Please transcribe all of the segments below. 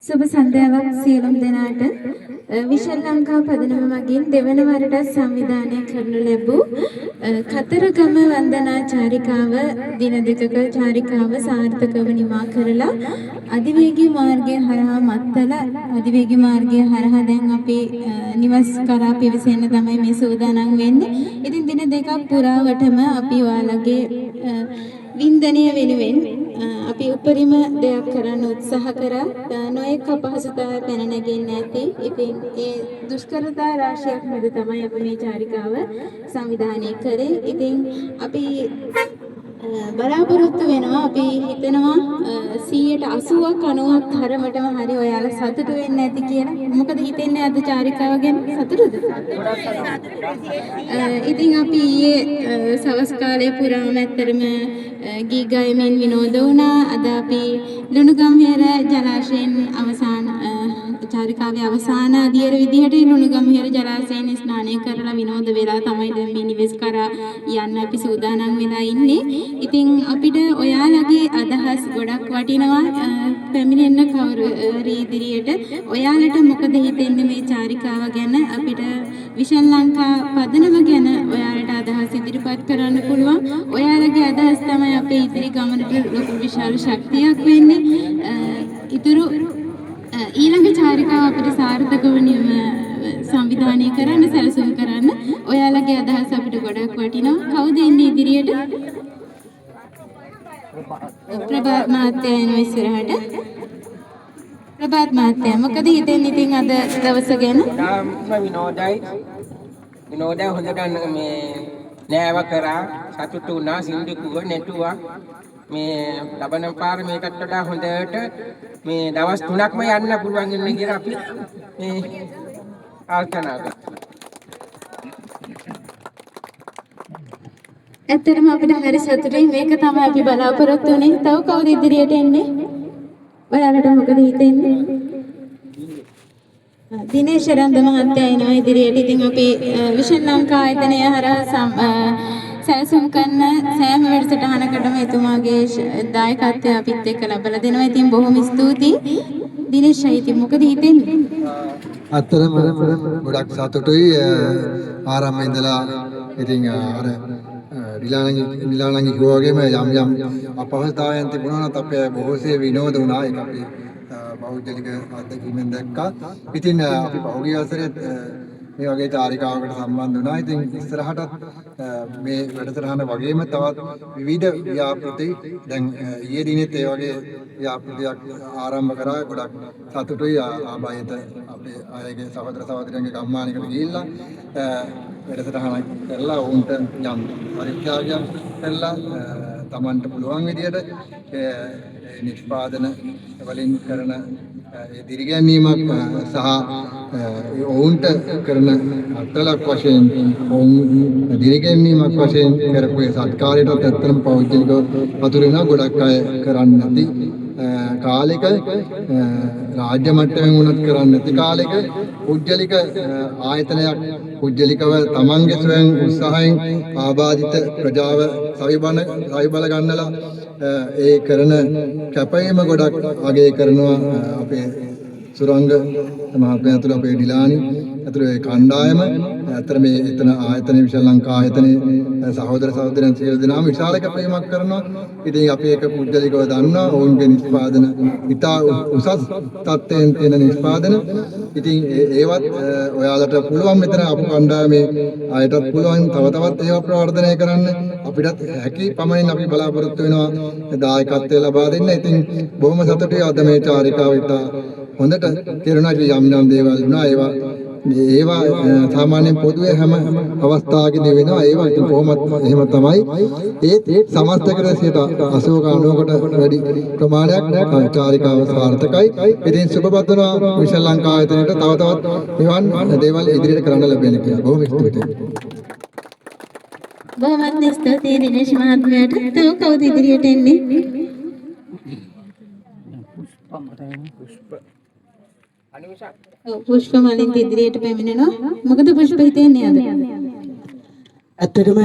සුබ සන්ධ්‍යාවක් සියලුම දෙනාට විශාල ලංකා පදනම මගින් දෙවන වරට සංවිධානය කරනු ලැබූ කතරගම වන්දනා චාරිකාව දින දෙකක චාරිකාව සාර්ථකව නිමා කරලා අධිවේගී මාර්ගය හරහා මත්තල අධිවේගී මාර්ගය හරහා දැන් අපි නිවස් කරා පිවිසෙන්න තමයි මේ සූදානම් වෙන්නේ. ඉතින් දින දෙකක් පුරාවටම අපි ඔයාලගේ වින්දනය වෙනුවෙන් අපි උපරිම දෙයක් කරන්න උත්සාහ කරා. නොයෙක් අපහසුතාවය පැන නැගෙන්නේ නැති. ඉතින් ඒ දුෂ්කරතා රාශියක් මැද තමයි අපි මේ චාරිකාව සංවිධානය කරේ. ඉතින් අපි බලාපොරොත්තු වෙනවා අපි හිතනවා 80%ක් 90ක් තරමටම හරි ඔයාලා සතුටු වෙන්නේ නැති කියලා. මොකද හිතෙන්නේ අද චාරිකාව ගැන සතුටුද? ඉතින් අපි ඊයේ සවස් කාලයේ පුරාම ඇත්තටම ගී ගයමින් විනෝද වුණා. අද අපි ලුණුගම්හිර ජලාශයෙන් අවසාන චාරිකාවේ අවසාන දියර විදිහට ලුණුගම්හිර ජලාශයෙන් ස්නානය කරලා විනෝද වෙලා තමයි දැන් මේ නිවෙස් කරා යන්න අපි සූදානම් වෙලා ඉන්නේ. ඉතින් අපිට ඔයාලගේ අදහස් ගොඩක් වටිනවා. පැමිණෙන්න කවුරු ඉදිරියට ඔයාලට මොකද හිතෙන්නේ මේ චාරිකාව ගැන? අපිට විශාල ලංකා පදනම ගැන ඔයාලට අදහස් ඉදිරිපත් කරන්න පුළුවන්. ඔයාලගේ අදහස් තමයි අපේ ඉදිරි ගමනට ලොකු විශාල ශක්තියක් වෙන්නේ. ඊතුරු ඊළඟ චාරිකාව අපිට සාර්ථකව සංවිධානය කරන්න සැලසුම් කරන්න ඔයාලගේ අදහස් අපිට ගොඩක් වටිනවා. කවුද එන්නේ ඉදිරියට? ප්‍රභාත් මහත්තයා එනවා ඉස්සරහට. ප්‍රභාත් මහත්තයා මොකද හිතෙන්නේ ඉතින් අද දවස ගැන? විනෝදය හොඳට මේ නෑව කරා සතුටු වුණා. සින්දුකුව නැටුවා. මේ ලබන පාර මේකට වඩා හොඳට මේ දවස් 3ක්ම යන්න පුළුවන් ඉන්නේ කියලා අපි මේ ආල්කනා කරා. ඇත්තටම අපිට හරි සතුටුයි. මේක තමයි අපි බලාපොරොත්තු වෙන්නේ. තව කවුද ඉදිරියට එන්නේ? ඔයාලට මොකද හිතෙන්නේ? දිනේශ රන්ද මහත්තයා එනවා ඉදිරියට. ඉතින් අපි විශාල ලංකා ආයතනය හරහා සැලසුම් කරන සෑම වැඩසටහනකටම එතුමාගේ දායකත්වය අපිත් එක්ක ලබලා දෙනවා. ඉතින් බොහොම ස්තුතියි. දිනේශ ඉතින් මොකද හිතෙන්නේ? අත්‍තරම ගොඩක් සතුටුයි. ආරම්භ ඉඳලා ඉතින් අර නිලාණන්ගේ කිව්වා වගේම යම් අපහසුතාවයන් තිබුණා නම් අපේ බොහෝසේ විනෝද වුණා. ඒක අපි බෞද්ධලික අත්දැකීමෙන් දැක්කා. ඉතින් අපි පහුගිය වසරේ මේ වගේ චාරිකාවකට සම්බන්ධ වුණා. ඉතින් ඉස්සරහටත් මේ වැඩසටහන වගේම තවත් විවිධ ව්‍යාපෘති දැන් ඊයේ දිනෙත් ඒ වගේ ව්‍යාපෘතියක් ආරම්භ කරා. ගොඩක් සතුටුයි. ආබායත අපේ අයගේ සහෝදර සහෝදරියන්ගේ ගම්මානයකට ගිහිල්ලා වැඩසටහනක් කරලා උන්ට යම් පරිත්‍යාගයක් කරලා තමන්ට පුළුවන් විදියට නිෂ්පාදන වලින් කරන දිරිගැන්වීමක් සහ ඔවුන්ට කරන අත්ලක් වශයෙන් ඔවුන් දිරිගැන්වීමක් වශයෙන් කරපු ඒ සත්කාරයටත් ඇත්තටම පෞද්ගලිකව අතුරු වෙනවා. ගොඩක් අය කරන්නේ නැති කාලෙක රාජ්‍ය මට්ටමින් වුණත් කරන්නේ නැති කාලෙක පුද්ගලික ආයතනයක් පුද්ගලිකව තමන්ගේ ස්වයං උත්සාහයෙන් ආබාධිත ප්‍රජාව සවිබල ගන්නලා ඒ කරන කැපවීම ගොඩක් අගය කරනවා. අපේ සුරංග මහත්මයා ඇතුළු අපේ ඩිලානි ඇතුළු ඒ කණ්ඩායම ඇත්තට මේ එතන ආයතනයේ විශාල ලංකා ආයතනයේ සහෝදර සහෝදරයන් සියලු දෙනාම විශාල කැපවීමක් කරනවා. ඉතින් අපි ඒක පුද්ගලිකව දන්නවා. ඔවුන්ගේ නිෂ්පාදන ඉතා උසස් තත්ත්වයෙන් තියෙන නිෂ්පාදන. ඉතින් ඒවත් ඔයාලට පුළුවන් මෙතන අපු කණ්ඩායමේ අයටත් පුළුවන් තව තවත් ඒවා ප්‍රවර්ධනය කරන්න. අපිටත් හැකි පමණින් අපි බලාපොරොත්තු වෙනවා දායකත්වය ලබා දෙන්න. ඉතින් බොහොම සතුටුයි අද මේ චාරිකාව ඉතා හොඳට කෙරුණා. යම් දේවල් වුණා. ඒවා සාමාන්‍යයෙන් පොදුවේ හැම අවස්ථාවකදී වෙනවා. ඒවා ඉතින් කොහොමත් එහෙම තමයි. ඒත් සමස්ත කර 80-90කට වැඩි ප්‍රමාණයක් චාරිකාව සාර්ථකයි. ඉතින් සුබපත් වෙනවා විශාල ලංකා ආයතනයට තව තවත් මෙවන් දේවල් ඉදිරියට කරන්න ලැබෙන කියලා. බොහොම ස්තුතියි. බොහොමත් ස්තුතියි දිනේශ් මහත්මයාට. තව කවුද ඉදිරියට එන්නේ? පුෂ්ප මලින් ඉදිරියට පැමිණෙනවා. මොකද පුෂ්ප හිතෙන්නේ අද? ඇත්තටම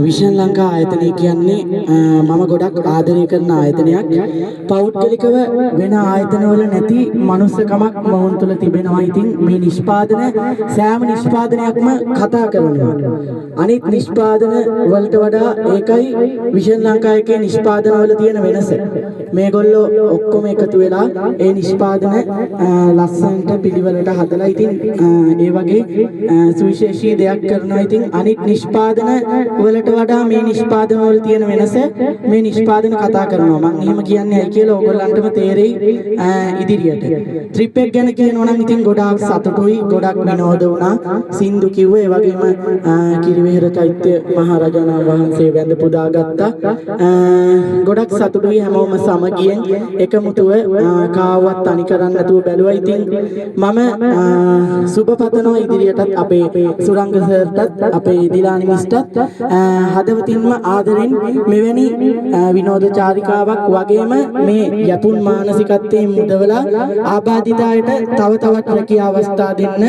විෂන් ලංකා ආයතනය කියන්නේ මම ගොඩක් ආදරය කරන ආයතනයක්. පෞද්ගලිකව වෙන ආයතනවල නැති මනුස්සකමක් මොවුන් තුළ තිබෙනවා. ඉතින් මේ නිෂ්පාදන සෑම නිෂ්පාදනයක්ම කතා කරනවා. අනිත් නිෂ්පාදන වලට වඩා ඒකයි විෂන් ලංකා එකේ නිෂ්පාදන වල තියෙන වෙනස. මේගොල්ලෝ ඔක්කොම එකතු වෙලා ඒ නිෂ්පාදන ලස්සනට පිළිවෙලට හදලා ඉතින් ඒ වගේ සුවිශේෂී දෙයක් කරනවා. ඉතින් අනිත් නිෂ්පාදන වලට වඩා මේ නිෂ්පාදන වල තියෙන වෙනස මේ නිෂ්පාදන කතා කරනවා. මම එහෙම කියන්නේ ඇයි කියලා ඕගොල්ලන්ටම තේරෙයි ඉදිරියට. ට්‍රිප් එක ගැන කියනවා නම් ඉතින් ගොඩාක් සතුටුයි, ගොඩක් විනෝද වුණා. සින්දු කිව්වේ ඒ වගේම කිරිවෙහෙර චෛත්‍ය මහරජාණන් වහන්සේ වැඳ පුදාගත්තා. ගොඩක් සතුටුයි හැමෝම සමගියෙන් එකමුතුව කාවවත් තනි කරන්න නැතුව බැලුවා. ඉතින් මම සුබ පතනවා ඉදිරියටත් අපේ සුරංග සර්ටත් අපේ දිලානි මිස්ටත් හදවතින්ම ආදරෙන් මෙවැනි විනෝද චාරිකාවක් වගේම මේ යතුන් මානසිකත්වයෙන් මුදවලා ආබාධිතයට තව තවත් රැකියා අවස්ථා දෙන්න,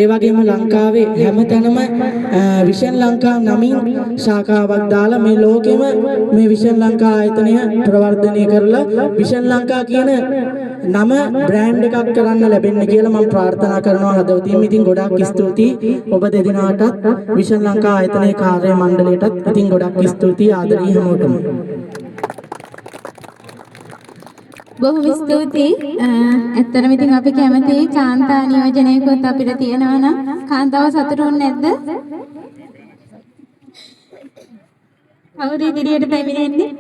ඒ වගේම ලංකාවේ හැමතැනම විෂන් ලංකා නමින් ශාඛාවක් දාලා මේ ලෝකෙම මේ විෂන් ලංකා ආයතනය ප්‍රවර්ධනය කරලා විෂන් ලංකා කියන නම බ්‍රෑන්ඩ් එකක් කරන්න ලැබෙන්න කියලා මම ප්‍රාර්ථනා කරනවා හදවතින්. ඉතින් ගොඩාක් ස්තුතියි ඔබ දෙදෙනාටත් විෂන් ලංකා ආයතනයේ කාර්ය මණ්ඩලයටත්. ඉතින් ගොඩක් ස්තුතියි ආදරේ හැමෝටම. බොහොම ස්තුතියි. ඇත්තටම ඉතින් අපි කැමති කාන්තා නියෝජනයකොත් අපිට තියෙනවා නම් කාන්තාව සතුටු වෙන්නේ නැද්ද? කවුරු ඉදිරියට පැමිණෙන්නේ?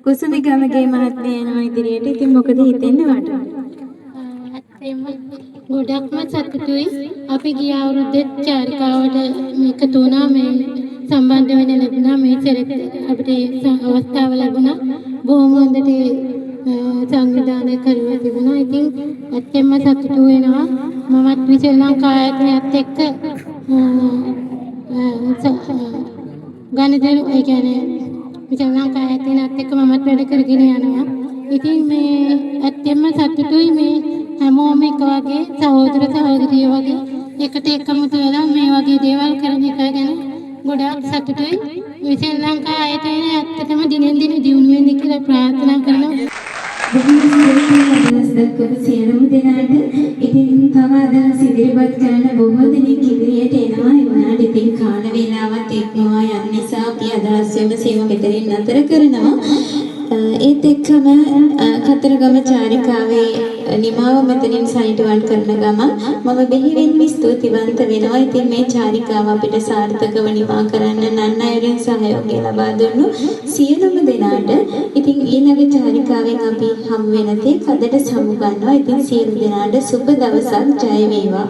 කුසුමිගමගේ මහත්මිය යනවා ඉදිරියට. ඉතින් මොකද හිතෙන්නේ වට? ගොඩක්ම සතුටුයි. අපි ගිය අවුරුද්දේ චාරිකාවට එකතු වුණා. මේ සම්බන්ධ වෙන්න ලැබුණා. මේ සෙරෙත් අපිට අවස්ථාව ලැබුණා. බොහොම හොඳට සංවිධානය කරලා තිබුණා. ඉතින් ඇත්තෙන්ම සතුටු වෙනවා. මමත් විෂන් ලංකා ආයතනයත් එක්ක ගණදෙනු ඒ කියන්නේ විෂන් ලංකා ආයතනයත් එක්ක මමත් වැඩ කරගෙන යනවා. ඉතින් මේ ඇත්තෙන්ම සතුටුයි. මේ හැමෝම එක වගේ සහෝදර සහෝදරියෝ වගේ එකට එකමුතු වෙලා මේ වගේ දේවල් කරන එක ගැන ගොඩාක් සතුටුයි. විෂන් ලංකා ආයතනය ඇත්තටම දිනෙන් දින දියුණු වෙන්න කියලා ප්‍රාර්ථනා කරනවා. බොහොම ස්තුතියි අදහස් දක්වපු සියලුම දෙනාට. ඉතින් තව අදහස් ඉදිරිපත් කරන බොහෝ දෙනෙක් ඉදිරියට එනවා. ඒ වුණාට ඉතින් කාල වේලාවත් ඉක්මවා යන නිසා අපි අදහස් විමසීම මෙතනින් නතර කරනවා. ඒත් එක්කම කතරගම චාරිකාවේ නිමාව මෙතනින් සනිටුවන් කරන ගමන් මම බෙහෙවින්ම ස්තුතිවන්ත වෙනවා. ඉතින් මේ චාරිකාව අපිට සාර්ථකව නිමා කරන්න නන් අයුරින් සහයෝගය ලබා දුන්නු සියලුම දෙනාට. ඉතින් ඊළඟ චාරිකාවෙන් අපි හමු වෙන තෙක් අදට සමු ගන්නවා. ඉතින් සියලු දෙනාට සුබ දවසක්. ජය වේවා.